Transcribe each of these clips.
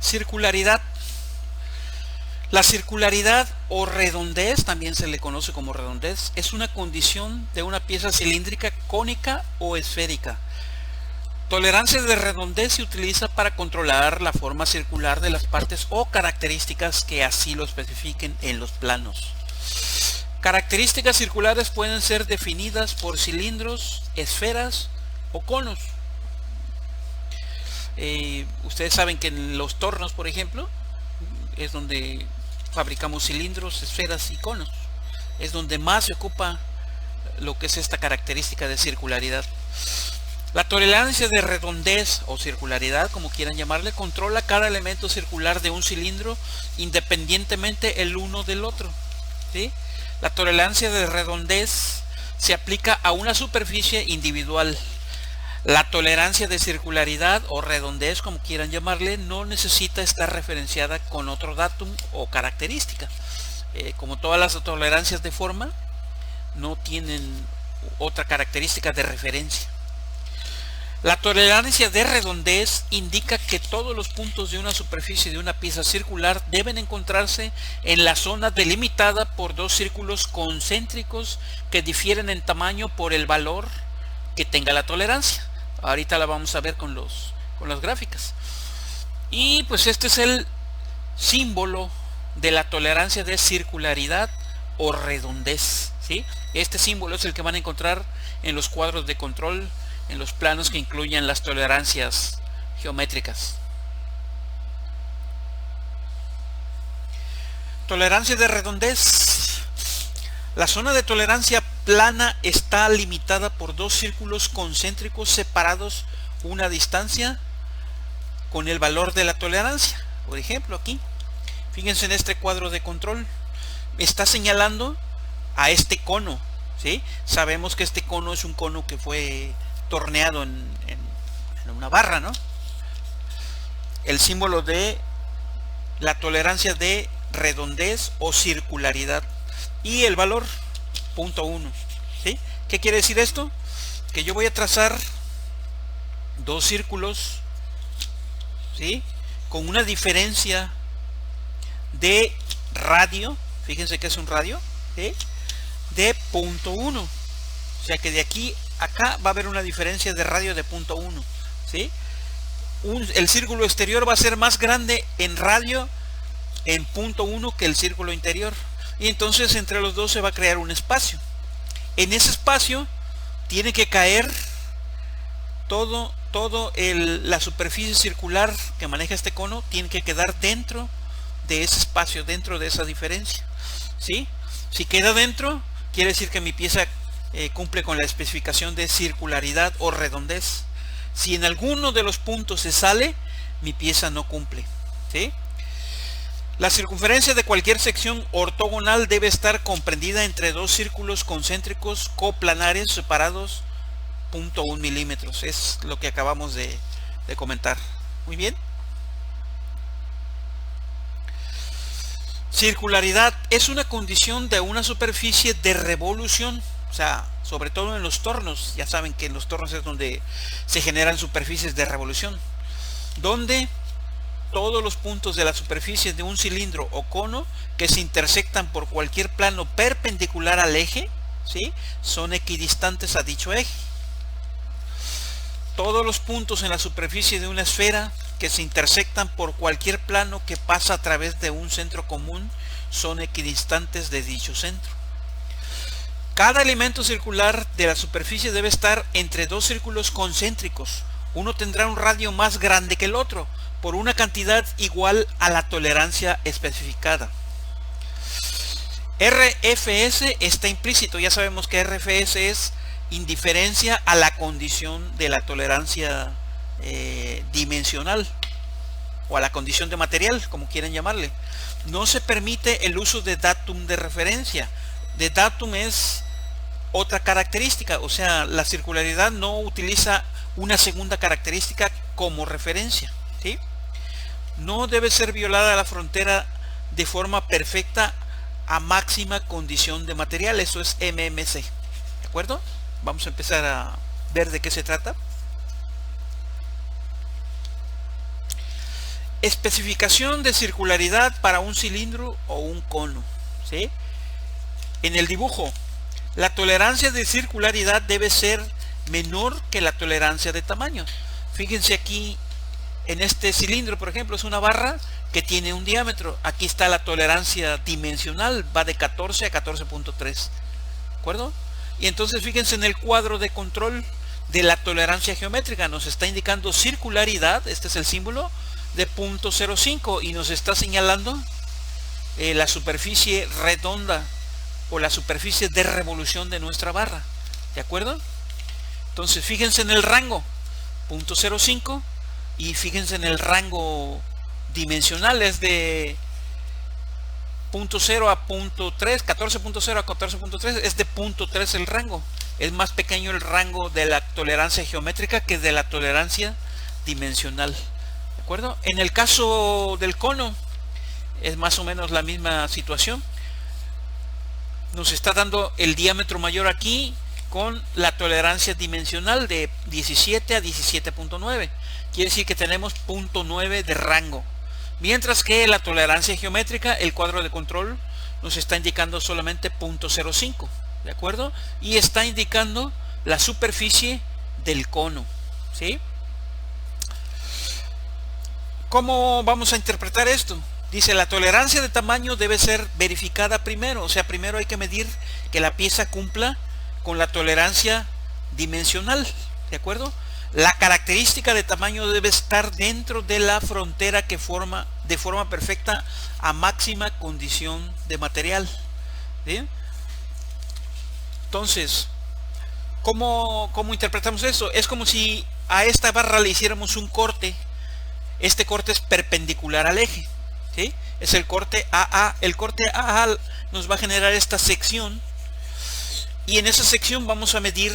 Circularidad. La circularidad o redondez, también se le conoce como redondez, es una condición de una pieza cilíndrica, cónica o esférica. Tolerancia de redondez se utiliza para controlar la forma circular de las partes o características que así lo especifiquen en los planos. Características circulares pueden ser definidas por cilindros, esferas o conos. Ustedes saben que en los tornos, por ejemplo, es donde fabricamos cilindros, esferas y conos. Es donde más se ocupa lo que es esta característica de circularidad. La tolerancia de redondez o circularidad, como quieran llamarle, controla cada elemento circular de un cilindro independientemente el uno del otro, ¿sí? La tolerancia de redondez se aplica a una superficie individual. La tolerancia de circularidad o redondez, como quieran llamarle, no necesita estar referenciada con otro datum o característica. Como todas las tolerancias de forma, no tienen otra característica de referencia. La tolerancia de redondez indica que todos los puntos de una superficie de una pieza circular deben encontrarse en la zona delimitada por dos círculos concéntricos que difieren en tamaño por el valor que tenga la tolerancia. Ahorita la vamos a ver con las gráficas. Y pues este es el símbolo de la tolerancia de circularidad o redondez, ¿sí? Este símbolo es el que van a encontrar en los cuadros de control, en los planos que incluyen las tolerancias geométricas. Tolerancia de redondez. La zona de tolerancia plana está limitada por dos círculos concéntricos separados una distancia con el valor de la tolerancia. Por ejemplo, aquí, fíjense en este cuadro de control, está señalando a este cono, ¿sí? Sabemos que este cono es un cono que fue torneado en una barra, ¿no? El símbolo de la tolerancia de redondez o circularidad y el valor 0.1, ¿sí? ¿Qué quiere decir esto? Que yo voy a trazar dos círculos, ¿sí? Con una diferencia de radio, fíjense que es un radio, ¿sí? De 0.1, o sea que de aquí a acá va a haber una diferencia de radio de 0.1, ¿sí? El círculo exterior va a ser más grande en radio en 0.1 que el círculo interior, y entonces entre los dos se va a crear un espacio. En ese espacio tiene que caer la superficie circular que maneja este cono, tiene que quedar dentro de ese espacio, dentro de esa diferencia, ¿sí? Si queda dentro, quiere decir que mi pieza cumple con la especificación de circularidad o redondez. Si en alguno de los puntos se sale, mi pieza no cumple, ¿sí? La circunferencia de cualquier sección ortogonal debe estar comprendida entre dos círculos concéntricos coplanares separados 0.1 milímetros. Es lo que acabamos de comentar. Muy bien. Circularidad es una condición de una superficie de revolución, o sea, sobre todo en los tornos. Ya saben que en los tornos es donde se generan superficies de revolución, donde todos los puntos de la superficie de un cilindro o cono que se intersectan por cualquier plano perpendicular al eje, ¿sí?, son equidistantes a dicho eje. Todos los puntos en la superficie de una esfera que se intersectan por cualquier plano que pasa a través de un centro común son equidistantes de dicho centro. Cada elemento circular de la superficie debe estar entre dos círculos concéntricos. Uno tendrá un radio más grande que el otro, por una cantidad igual a la tolerancia especificada. RFS está implícito. Ya sabemos que RFS es indiferencia a la condición de la tolerancia dimensional, o a la condición de material, como quieran llamarle. No se permite el uso de datum de referencia. De datum es otra característica, o sea, la circularidad no utiliza una segunda característica como referencia, ¿sí? No debe ser violada la frontera de forma perfecta a máxima condición de material. Eso es MMC, ¿de acuerdo? Vamos a empezar a ver de qué se trata. Especificación de circularidad para un cilindro o un cono, ¿sí? En el dibujo, la tolerancia de circularidad debe ser menor que la tolerancia de tamaño. Fíjense aquí, en este cilindro, por ejemplo, es una barra que tiene un diámetro. Aquí está la tolerancia dimensional, va de 14 a 14.3, ¿de acuerdo? Y entonces fíjense en el cuadro de control de la tolerancia geométrica, nos está indicando circularidad, este es el símbolo, de 0.05 y nos está señalando la superficie redonda o la superficie de revolución de nuestra barra, ¿de acuerdo? Entonces fíjense en el rango 0.05 y fíjense en el rango dimensional, es de 0.0 a 0.3, 14.0 a 14.3, es de 0.3 el rango. Es más pequeño el rango de la tolerancia geométrica que de la tolerancia dimensional, ¿de acuerdo? En el caso del cono es más o menos la misma situación. Nos está dando el diámetro mayor aquí con la tolerancia dimensional de 17 a 17.9. Quiere decir que tenemos 0.9 de rango. Mientras que la tolerancia geométrica, el cuadro de control, nos está indicando solamente 0.05. ¿De acuerdo? Y está indicando la superficie del cono, ¿sí? ¿Cómo vamos a interpretar esto? Dice, la tolerancia de tamaño debe ser verificada primero. O sea, primero hay que medir que la pieza cumpla con la tolerancia dimensional, ¿de acuerdo? La característica de tamaño debe estar dentro de la frontera que forma de forma perfecta a máxima condición de material, ¿sí? Entonces, ¿cómo interpretamos eso? Es como si a esta barra le hiciéramos un corte. Este corte es perpendicular al eje, ¿sí? Es el corte AA. El corte AA nos va a generar esta sección. Y en esa sección vamos a medir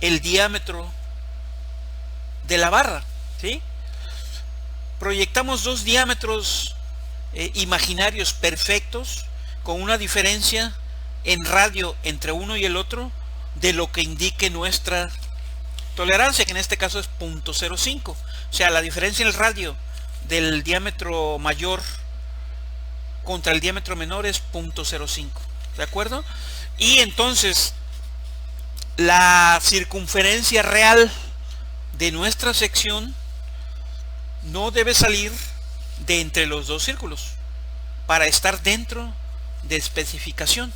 el diámetro de la barra, ¿sí? Proyectamos dos diámetros imaginarios perfectos con una diferencia en radio entre uno y el otro de lo que indique nuestra tolerancia, que en este caso es 0.05. O sea, la diferencia en el radio del diámetro mayor contra el diámetro menor es 0.05, ¿de acuerdo? Y entonces la circunferencia real de nuestra sección no debe salir de entre los dos círculos para estar dentro de especificación.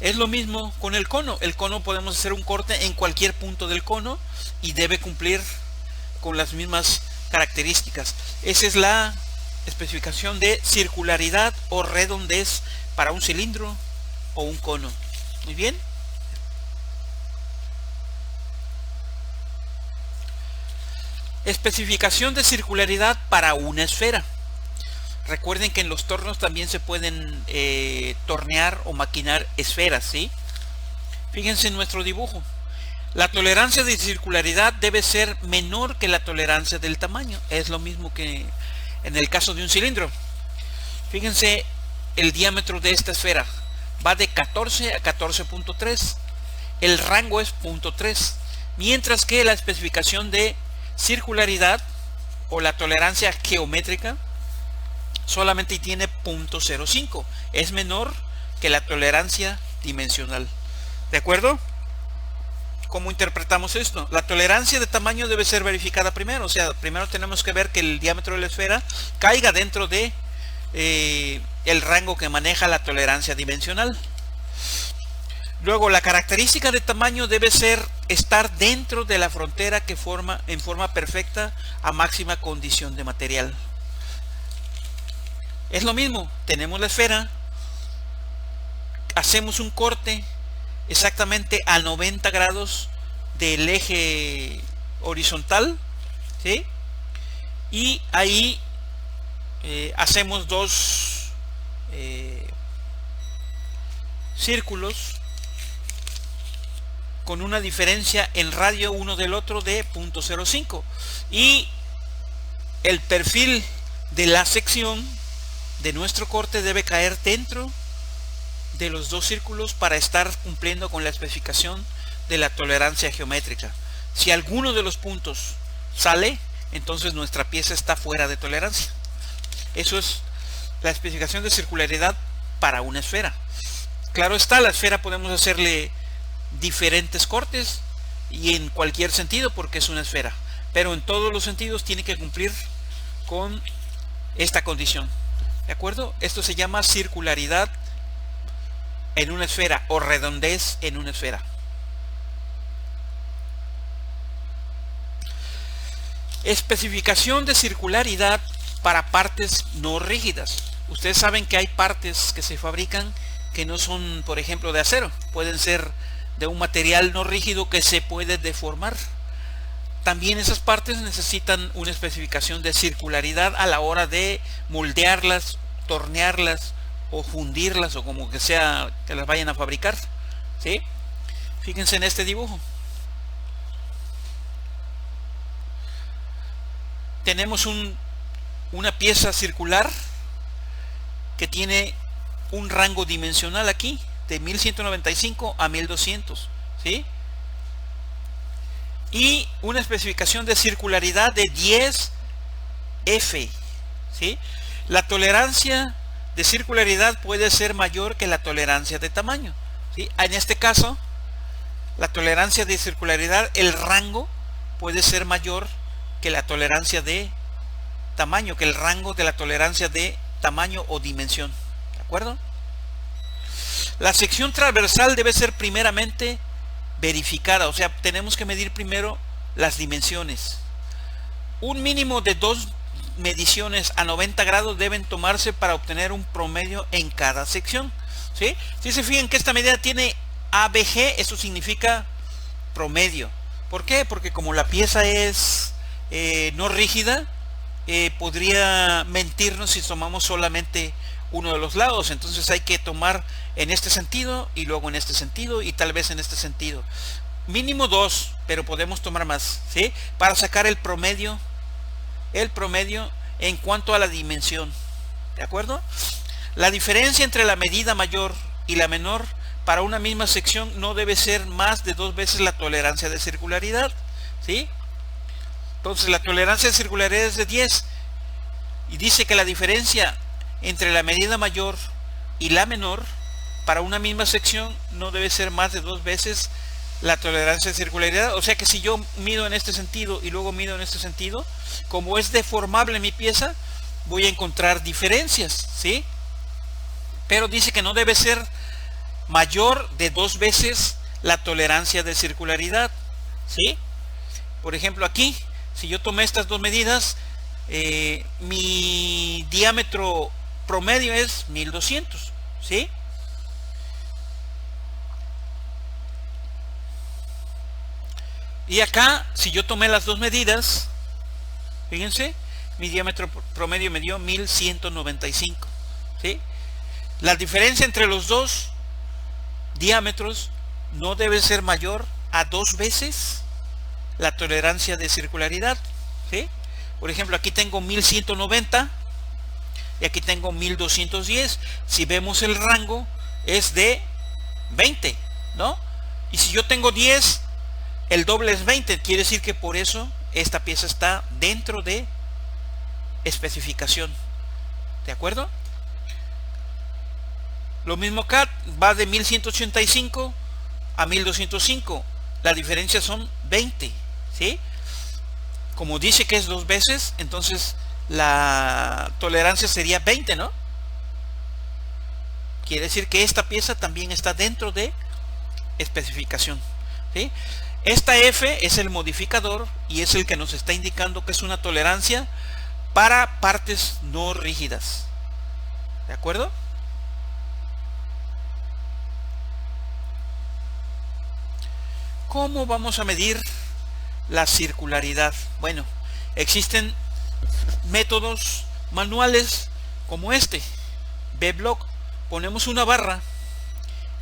Es lo mismo con el cono. El cono podemos hacer un corte en cualquier punto del cono y debe cumplir con las mismas características. Esa es la especificación de circularidad o redondez para un cilindro o un cono. Muy bien. Especificación de circularidad para una esfera. Recuerden que en los tornos también se pueden tornear o maquinar esferas, ¿sí? Fíjense en nuestro dibujo. La tolerancia de circularidad debe ser menor que la tolerancia del tamaño. Es lo mismo que en el caso de un cilindro. Fíjense el diámetro de esta esfera. Va de 14 a 14.3. El rango es 0.3. Mientras que la especificación de circularidad o la tolerancia geométrica solamente tiene 0.05. Es menor que la tolerancia dimensional. ¿De acuerdo? ¿Cómo interpretamos esto? La tolerancia de tamaño debe ser verificada primero. O sea, primero tenemos que ver que el diámetro de la esfera caiga dentro de el rango que maneja la tolerancia dimensional. Luego, la característica de tamaño debe estar dentro de la frontera que forma en forma perfecta a máxima condición de material. Es lo mismo, tenemos la esfera, hacemos un corte exactamente a 90 grados del eje horizontal, ¿sí? Y ahí hacemos dos círculos con una diferencia en radio uno del otro de 0.05 y el perfil de la sección de nuestro corte debe caer dentro de los dos círculos para estar cumpliendo con la especificación de la tolerancia geométrica. Si alguno de los puntos sale, entonces nuestra pieza está fuera de tolerancia. Eso es la especificación de circularidad para una esfera. Claro está, la esfera podemos hacerle diferentes cortes y en cualquier sentido porque es una esfera, pero en todos los sentidos tiene que cumplir con esta condición. ¿De acuerdo? Esto se llama circularidad en una esfera o redondez en una esfera. Especificación de circularidad para partes no rígidas. Ustedes saben que hay partes que se fabrican que no son, por ejemplo, de acero. Pueden ser de un material no rígido que se puede deformar. También esas partes necesitan una especificación de circularidad a la hora de moldearlas, tornearlas o fundirlas o como que sea que las vayan a fabricar. ¿Sí? Fíjense en este dibujo. Tenemos una pieza circular que tiene un rango dimensional aquí de 1195 a 1200, ¿sí? Y una especificación de circularidad de 10F, ¿sí? La tolerancia de circularidad puede ser mayor que la tolerancia de tamaño, ¿sí? En este caso, la tolerancia de circularidad, el rango puede ser mayor que la tolerancia de tamaño, que el rango de la tolerancia de tamaño o dimensión. ¿De acuerdo? La sección transversal debe ser primeramente verificada, o sea, tenemos que medir primero las dimensiones. Un mínimo de 2 mediciones a 90 grados deben tomarse para obtener un promedio en cada sección. ¿Sí? Si se fijan que esta medida tiene ABG, eso significa promedio. ¿Por qué? Porque como la pieza es no rígida, podría mentirnos si tomamos solamente uno de los lados. Entonces hay que tomar en este sentido y luego en este sentido y tal vez en este sentido. Mínimo 2, pero podemos tomar más, ¿sí? Para sacar el promedio en cuanto a la dimensión. ¿De acuerdo? La diferencia entre la medida mayor y la menor para una misma sección no debe ser más de 2 veces la tolerancia de circularidad, ¿sí? Entonces la tolerancia de circularidad es de 10 y dice que la diferencia entre la medida mayor y la menor para una misma sección no debe ser más de 2 veces la tolerancia de circularidad. O sea que si yo mido en este sentido y luego mido en este sentido, como es deformable mi pieza, voy a encontrar diferencias, ¿sí? Pero dice que no debe ser mayor de 2 veces la tolerancia de circularidad, ¿sí? Por ejemplo, aquí, si yo tomé estas dos medidas, mi diámetro promedio es 1200, ¿sí? Y acá, si yo tomé las dos medidas, fíjense, mi diámetro promedio me dio 1195, ¿sí? La diferencia entre los dos diámetros no debe ser mayor a 2 veces la tolerancia de circularidad, ¿sí? Por ejemplo, aquí tengo 1190 y aquí tengo 1210. Si vemos el rango es de 20, ¿no? Y si yo tengo 10, el doble es 20. Quiere decir que por eso esta pieza está dentro de especificación. ¿De acuerdo? Lo mismo acá, va de 1185 a 1205. La diferencia son 20, ¿sí? Como dice que es 2 veces, entonces la tolerancia sería 20, ¿no? Quiere decir que esta pieza también está dentro de especificación, ¿sí? Esta F es el modificador y es el que nos está indicando que es una tolerancia para partes no rígidas. ¿De acuerdo? ¿Cómo vamos a medir la circularidad? Bueno, existen métodos manuales como este, B-block. Ponemos una barra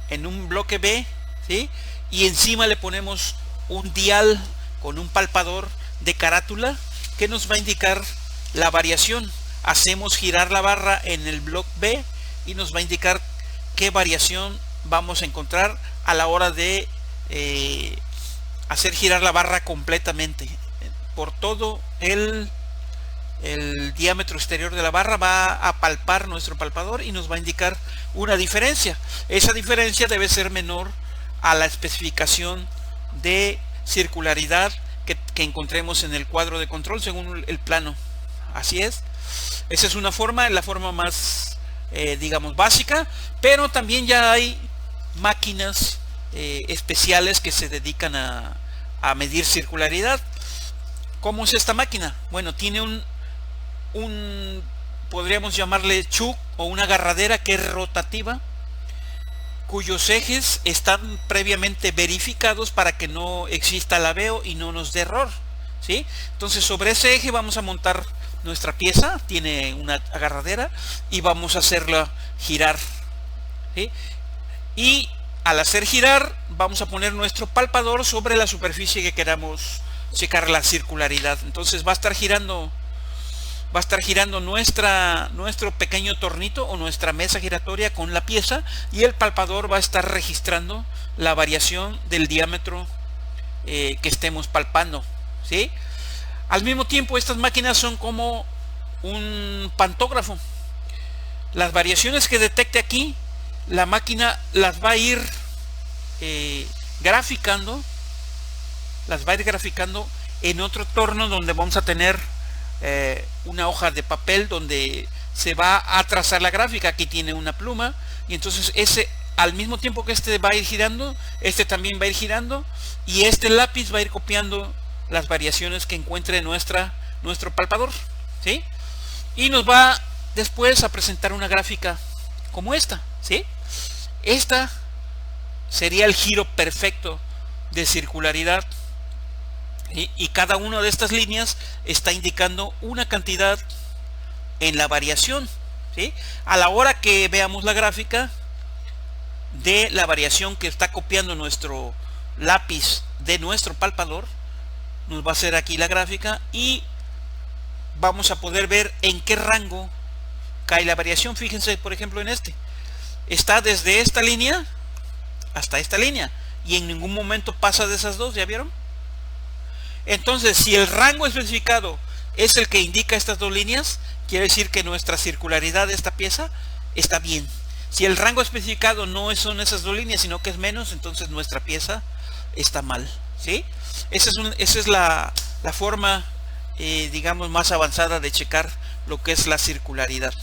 en un bloque B, ¿sí? Y encima le ponemos un dial con un palpador de carátula que nos va a indicar la variación. Hacemos girar la barra en el bloque B y nos va a indicar qué variación vamos a encontrar a la hora de hacer girar la barra completamente por todo el diámetro exterior de la barra, va a palpar nuestro palpador y nos va a indicar una diferencia. Esa diferencia debe ser menor a la especificación de circularidad que encontremos en el cuadro de control según el plano. Así es. Esa es una forma, la forma más digamos básica, pero también ya hay máquinas especiales que se dedican a medir circularidad. ¿Cómo es esta máquina? Bueno, tiene podríamos llamarle chuck o una agarradera que es rotativa, cuyos ejes están previamente verificados para que no exista laveo y no nos dé error, ¿sí? Entonces sobre ese eje vamos a montar nuestra pieza, tiene una agarradera y vamos a hacerla girar, ¿sí? Y al hacer girar vamos a poner nuestro palpador sobre la superficie que queramos checar la circularidad. Entonces va a estar girando nuestro pequeño tornito o nuestra mesa giratoria con la pieza, y el palpador va a estar registrando la variación del diámetro que estemos palpando, ¿sí? Al mismo tiempo, estas máquinas son como un pantógrafo. Las variaciones que detecte aquí, la máquina las va a ir graficando en otro torno donde vamos a tener una hoja de papel donde se va a trazar la gráfica. Aquí tiene una pluma, y entonces al mismo tiempo que este va a ir girando, este también va a ir girando, y este lápiz va a ir copiando las variaciones que encuentre nuestro palpador, ¿sí? Y nos va después a presentar una gráfica como esta, ¿sí? Esta sería el giro perfecto de circularidad, y cada una de estas líneas está indicando una cantidad en la variación, ¿sí? A la hora que veamos la gráfica de la variación que está copiando nuestro lápiz de nuestro palpador, nos va a hacer aquí la gráfica y vamos a poder ver en qué rango cae la variación. Fíjense, por ejemplo, en está desde esta línea hasta esta línea, y en ningún momento pasa de esas dos, ¿ya vieron? Entonces, si el rango especificado es el que indica estas dos líneas, quiere decir que nuestra circularidad de esta pieza está bien. Si el rango especificado no son esas dos líneas, sino que es menos, entonces nuestra pieza está mal, ¿sí? Esa es la forma, digamos, más avanzada de checar lo que es la circularidad.